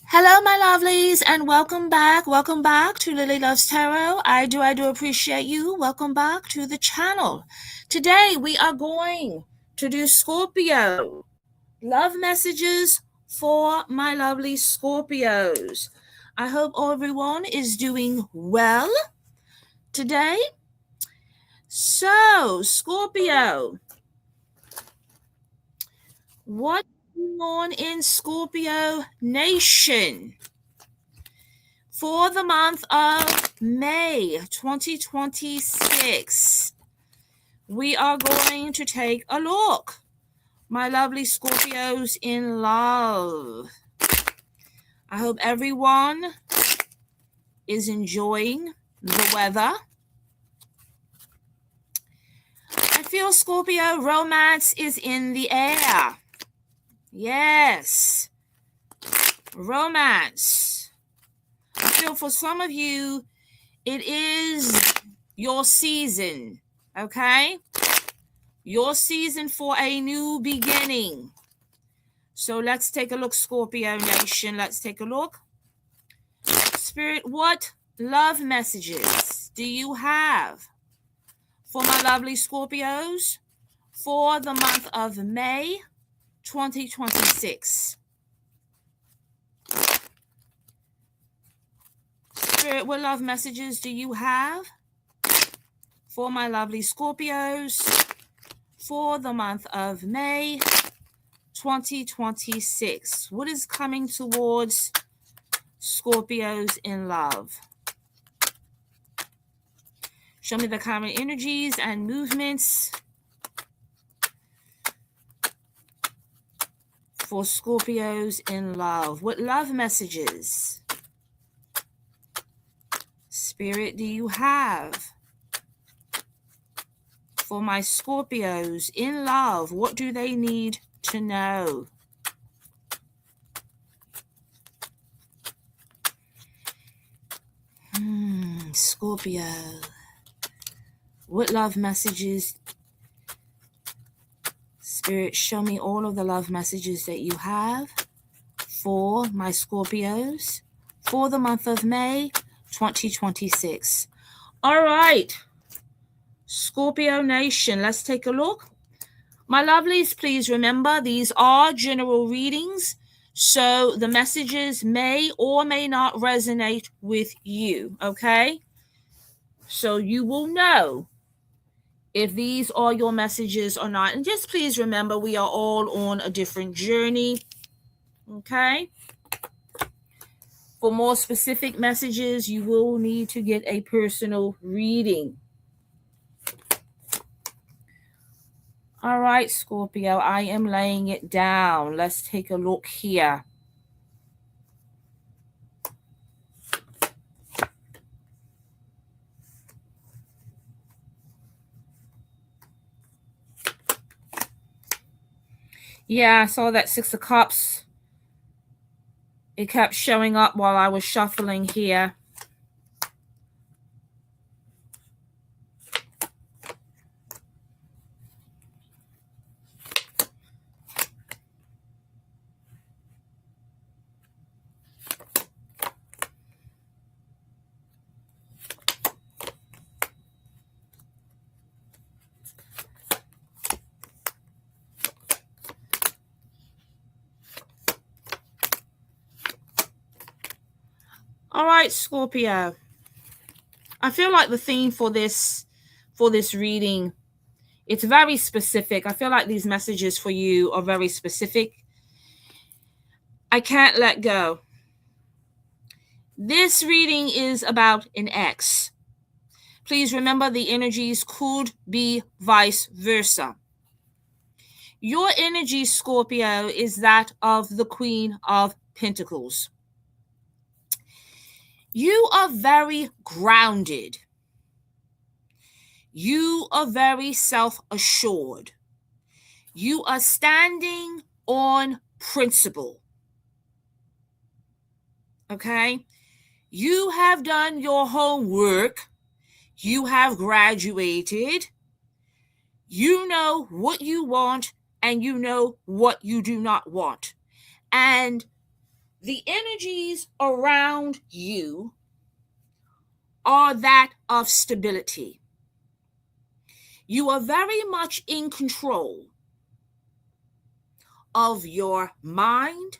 Hello, my lovelies, and welcome back. Welcome back to Lilly Loves Tarot. I do appreciate you. Welcome back to the channel. Today, we are going to do Scorpio. Love messages for my lovely Scorpios. I hope everyone is doing well today. So, Scorpio, what's going on in Scorpio Nation? For the month of May 2026, we are going to take a look. My lovely Scorpios in love. I hope everyone is enjoying the weather. I feel Scorpio romance is in the air. Yes. Romance. I feel for some of you, it is your season, okay? Your season for a new beginning. So let's take a look, Scorpio Nation. Let's take a look. Spirit, what love messages do you have for my lovely Scorpios for the month of May 2026? Spirit, what love messages do you have for my lovely Scorpios for the month of May 2026? What is coming towards Scorpios in love? Show me the current energies and movements for Scorpios in love. What love messages, Spirit, do you have for my Scorpios in love? What do they need to know? Scorpio. What love messages? Spirit, show me all of the love messages that you have for my Scorpios for the month of May 2026. All right. Scorpio Nation, let's take a look. My lovelies, please remember these are general readings, so the messages may or may not resonate with you, okay? So you will know if these are your messages or not. And just please remember, we are all on a different journey, okay? For more specific messages, you will need to get a personal reading. All right, Scorpio, I am laying it down. Let's take a look here. Yeah, I saw that Six of Cups. It kept showing up while I was shuffling here. All right, Scorpio. I feel like the theme for this reading, it's very specific. I feel like these messages for you are very specific. I can't let go. This reading is about an ex. Please remember the energies could be vice versa. Your energy, Scorpio, is that of the Queen of Pentacles. You are very grounded. You are very self-assured. You are standing on principle. Okay? You have done your homework. You have graduated. You know what you want and you know what you do not want. And the energies around you are that of stability. You are very much in control of your mind,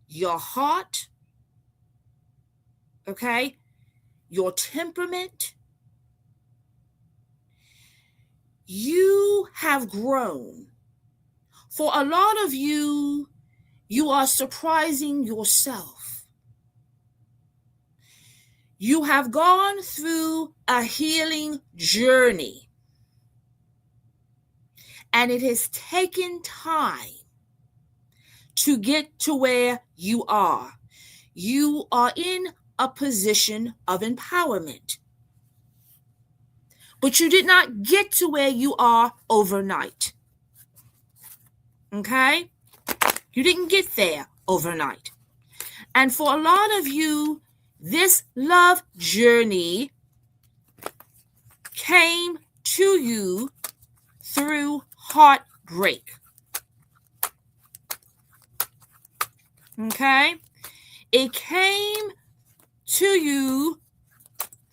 your heart, okay, your temperament. You have grown. For a lot of you, you are surprising yourself. You have gone through a healing journey, and it has taken time to get to where you are. You are in a position of empowerment, but you did not get to where you are overnight. Okay? You didn't get there overnight. And for a lot of you, this love journey came to you through heartbreak. Okay? It came to you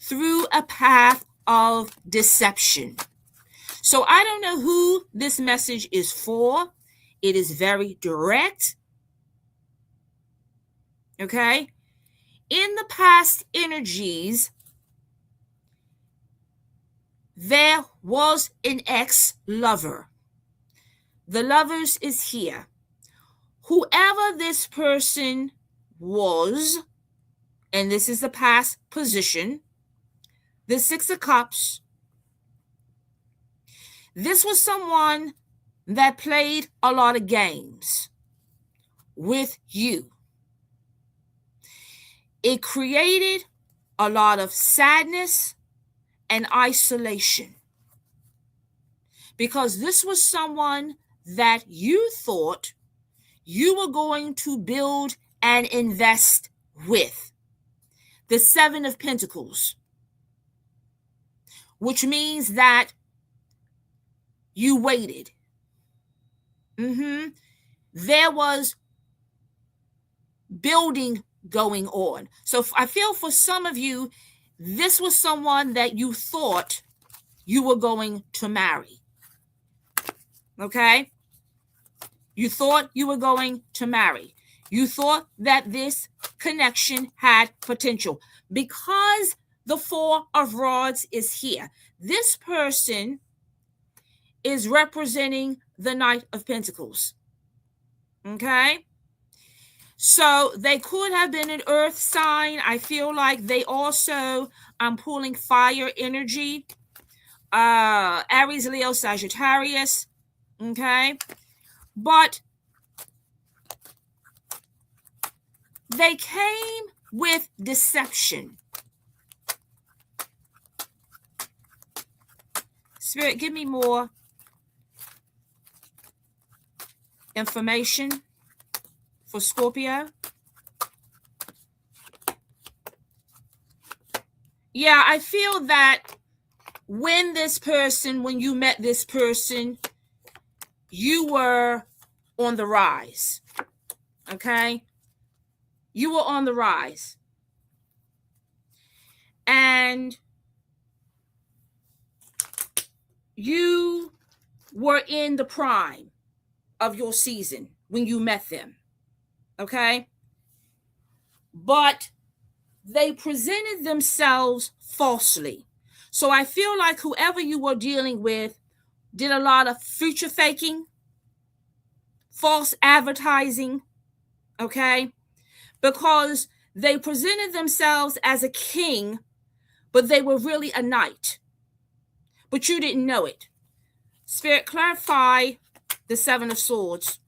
through a path of deception. So I don't know who this message is for. It is very direct. Okay? In the past energies, there was an ex-lover. The Lovers is here. Whoever this person was, and this is the past position, the Six of Cups, this was someone that played a lot of games with you. It created a lot of sadness and isolation, because this was someone that you thought you were going to build and invest with. The Seven of Pentacles, which means that you waited. There was building going on. So I feel for some of you, this was someone that you thought you were going to marry. Okay? You thought you were going to marry. You thought that this connection had potential, because the Four of Rods is here. This person is representing the Knight of Pentacles. Okay? So they could have been an earth sign. I feel like they also, I'm pulling fire energy. Aries, Leo, Sagittarius. Okay? But they came with deception. Spirit, give me more information for Scorpio. Yeah, I feel that when you met this person, you were on the rise. Okay? You were on the rise. And you were in the prime of your season when you met them. Okay? But they presented themselves falsely. So I feel like whoever you were dealing with did a lot of future faking, false advertising, okay? Because they presented themselves as a king, but they were really a knight. But you didn't know it. Spirit, clarify the Seven of Swords.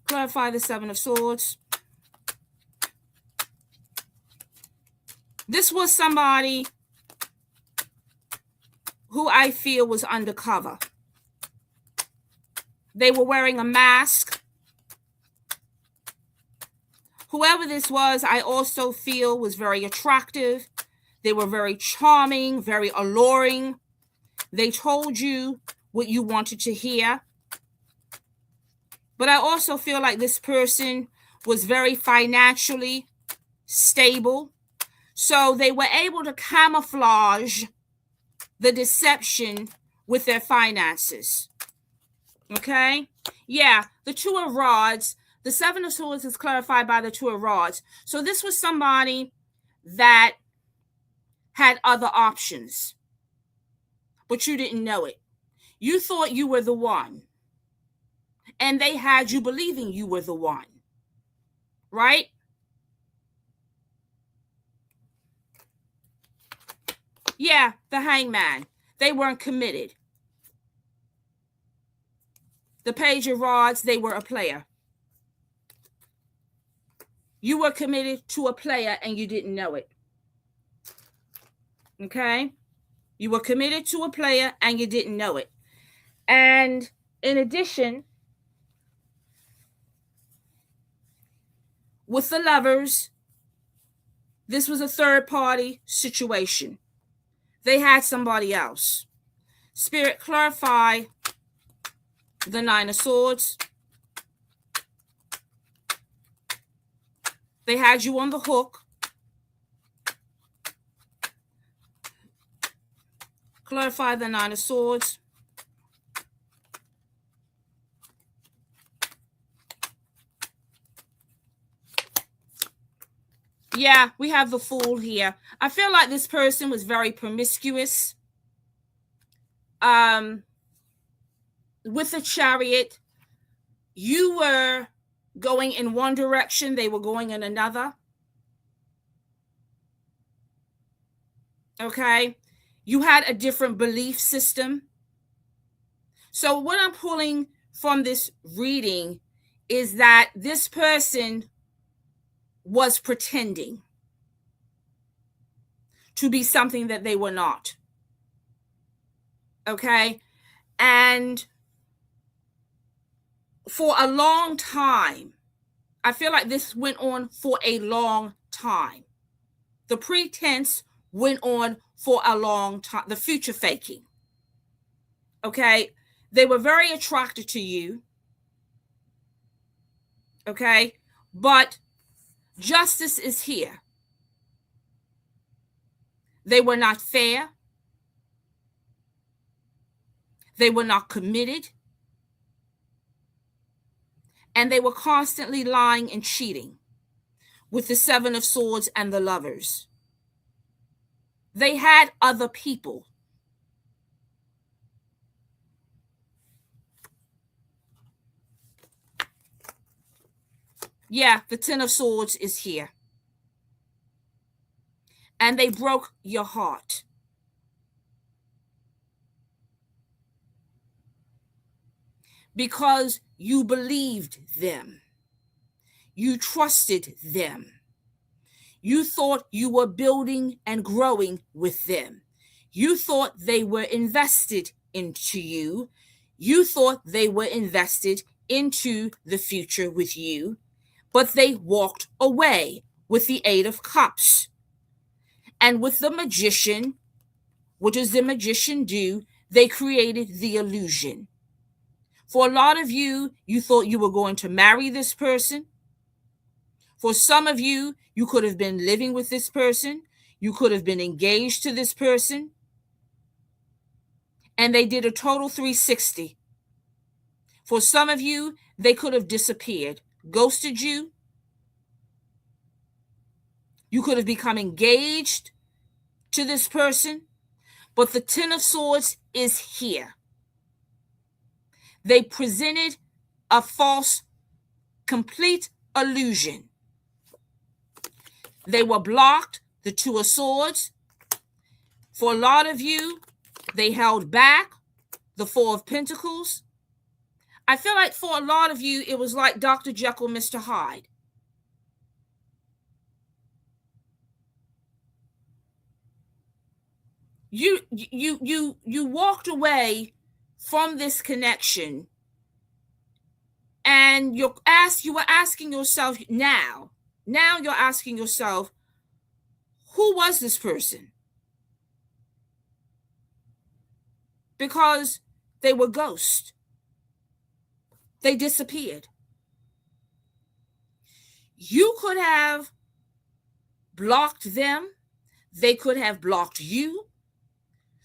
Clarify the Seven of Swords. This was somebody who I feel was undercover. They were wearing a mask. Whoever this was, I also feel was very attractive. They were very charming, very alluring. They told you what you wanted to hear. But I also feel like this person was very financially stable. So they were able to camouflage the deception with their finances. Okay? Yeah, the Two of Rods. The Seven of Swords is clarified by the Two of Rods. So this was somebody that had other options, but you didn't know it. You thought you were the one, and they had you believing you were the one, right? Yeah, the Hangman. They weren't committed. The Page of Rods, they were a player. You were committed to a player and you didn't know it. Okay? You were committed to a player and you didn't know it. And in addition, with the Lovers, this was a third party situation. They had somebody else. Spirit, clarify the Nine of Swords. They had you on the hook. Clarify the Nine of Swords. Yeah, we have the Fool here. I feel like this person was very promiscuous. With the Chariot, you were going in one direction, they were going in another. Okay? You had a different belief system. So what I'm pulling from this reading is that this person was pretending to be something that they were not. Okay? And for a long time, I feel like this went on for a long time. The pretense went on for a long time. The future faking. Okay? They were very attracted to you. Okay? But justice is here. They were not fair. They were not committed. And they were constantly lying and cheating with the Seven of Swords and the Lovers. They had other people. Yeah, the Ten of Swords is here. And they broke your heart. Because you believed them. You trusted them. You thought you were building and growing with them. You thought they were invested into you. You thought they were invested into the future with you. But they walked away with the Eight of Cups. And with the Magician, what does the Magician do? They created the illusion. For a lot of you, you thought you were going to marry this person. For some of you, you could have been living with this person. You could have been engaged to this person. And they did a total 360. For some of you, they could have disappeared, ghosted you. You could have become engaged to this person. But the Ten of Swords is here. They presented a false, complete illusion. They were blocked, the Two of Swords. For a lot of you, they held back, the Four of Pentacles. I feel like for a lot of you, it was like Dr. Jekyll, Mr. Hyde. You walked away from this connection, and you were asking yourself now you're asking yourself, who was this person? Because they were ghosts. They disappeared. You could have blocked them. They could have blocked you.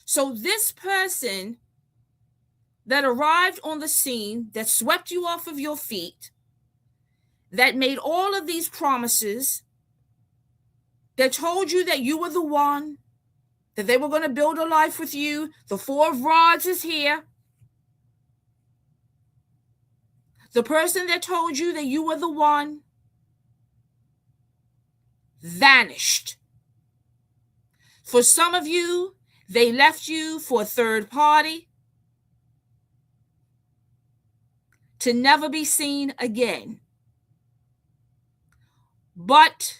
So this person that arrived on the scene, that swept you off of your feet, that made all of these promises, that told you that you were the one, that they were going to build a life with you. The Four of Rods is here. The person that told you that you were the one vanished. For some of you, they left you for a third party to never be seen again. But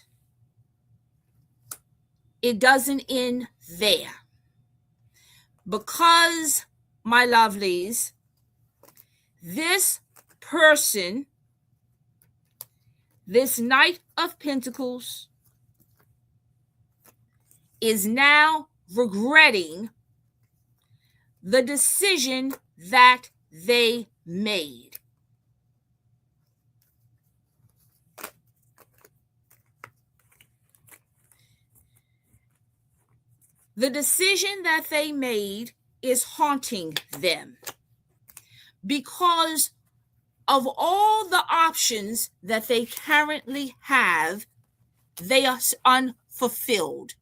it doesn't end there. Because, my lovelies, this person, this Knight of Pentacles, is now regretting the decision that they made. The decision that they made is haunting them because of all the options that they currently have. They are unfulfilled.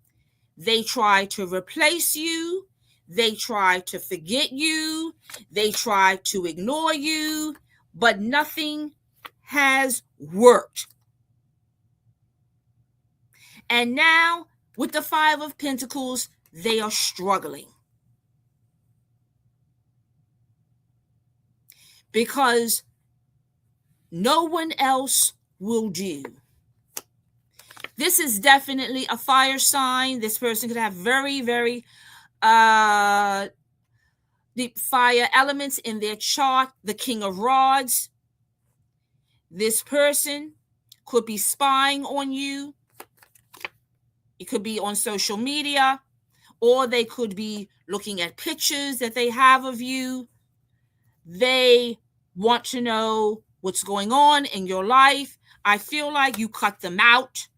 They try to replace you. They try to forget you. They try to ignore you, but nothing has worked. And now, with the Five of Pentacles, they are struggling. Because no one else will do. This is definitely a fire sign. This person could have very, very deep fire elements in their chart. The King of Rods. This person could be spying on you. It could be on social media, or they could be looking at pictures that they have of you. They want to know what's going on in your life. I feel like you cut them out.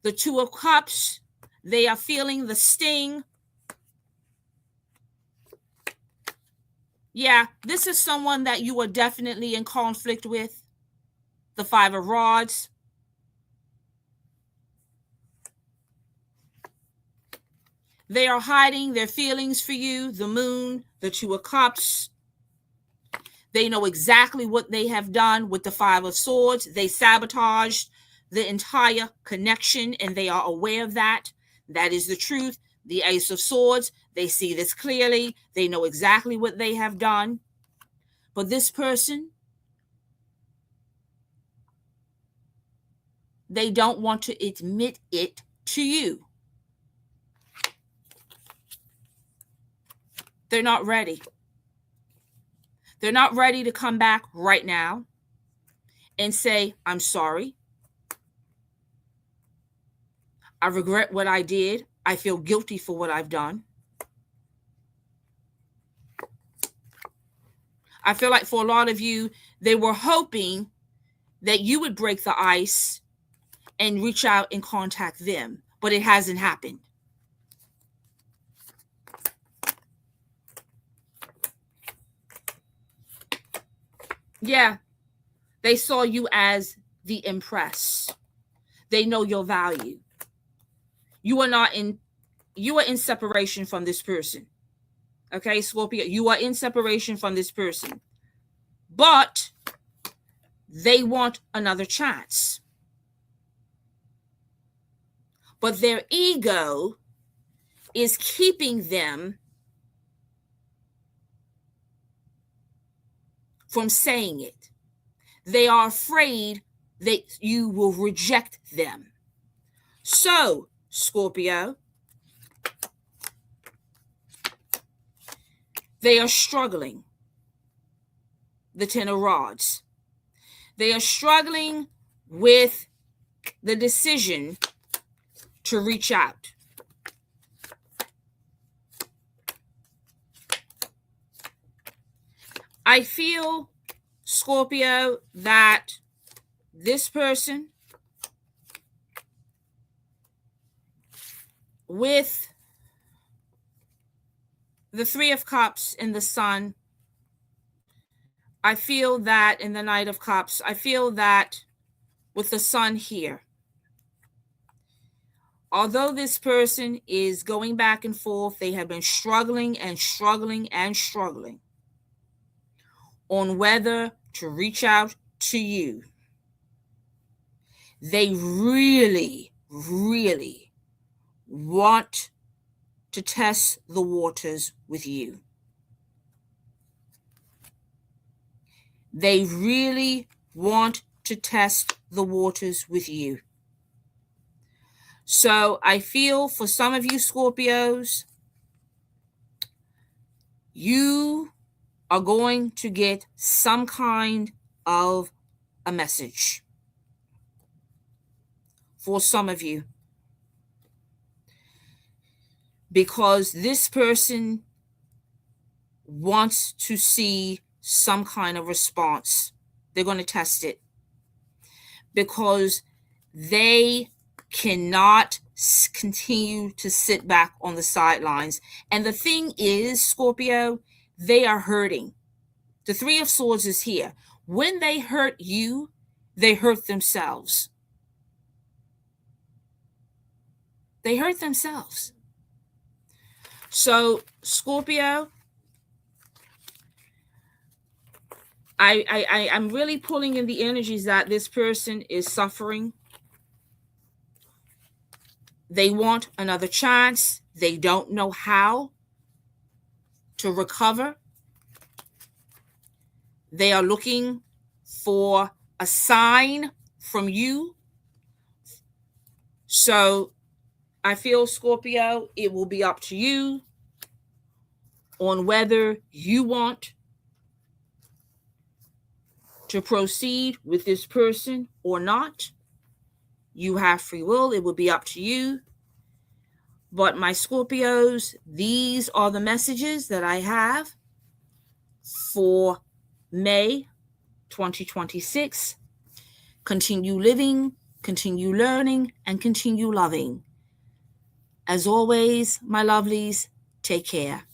The Two of Cups, they are feeling the sting. Yeah, this is someone that you are definitely in conflict with. The Five of Rods. They are hiding their feelings for you. The Moon, the Two of Cups. They know exactly what they have done with the Five of Swords. They sabotaged the entire connection, and they are aware of that. That is the truth. The Ace of Swords, they see this clearly. They know exactly what they have done. But this person, they don't want to admit it to you. They're not ready. They're not ready to come back right now and say, I'm sorry. I regret what I did. I feel guilty for what I've done. I feel like for a lot of you, they were hoping that you would break the ice and reach out and contact them, but it hasn't happened. Yeah, they saw you as the Empress. They know your value. You are in separation from this person. Okay, Scorpio, you are in separation from this person. But they want another chance. But their ego is keeping them from saying it. They are afraid that you will reject them. So, Scorpio, they are struggling. The Ten of Rods. They are struggling with the decision to reach out. I feel, Scorpio, that this person with the Three of Cups and the Sun, I feel that in the Knight of Cups, I feel that with the Sun here, although this person is going back and forth, they have been struggling and struggling and struggling on whether to reach out to you. They really, really want to test the waters with you. They really want to test the waters with you. So I feel for some of you Scorpios, you are going to get some kind of a message. For some of you. Because this person wants to see some kind of response. They're going to test it. Because they cannot continue to sit back on the sidelines. And the thing is, Scorpio, they are hurting. The Three of Swords is here. When they hurt you, they hurt themselves. They hurt themselves. So, Scorpio, I'm really pulling in the energies that this person is suffering. They want another chance. They don't know how to recover. They are looking for a sign from you. So I feel, Scorpio, it will be up to you on whether you want to proceed with this person or not. You have free will. It will be up to you. But my Scorpios, these are the messages that I have for May 2026. Continue living, continue learning, and continue loving. As always, my lovelies, take care.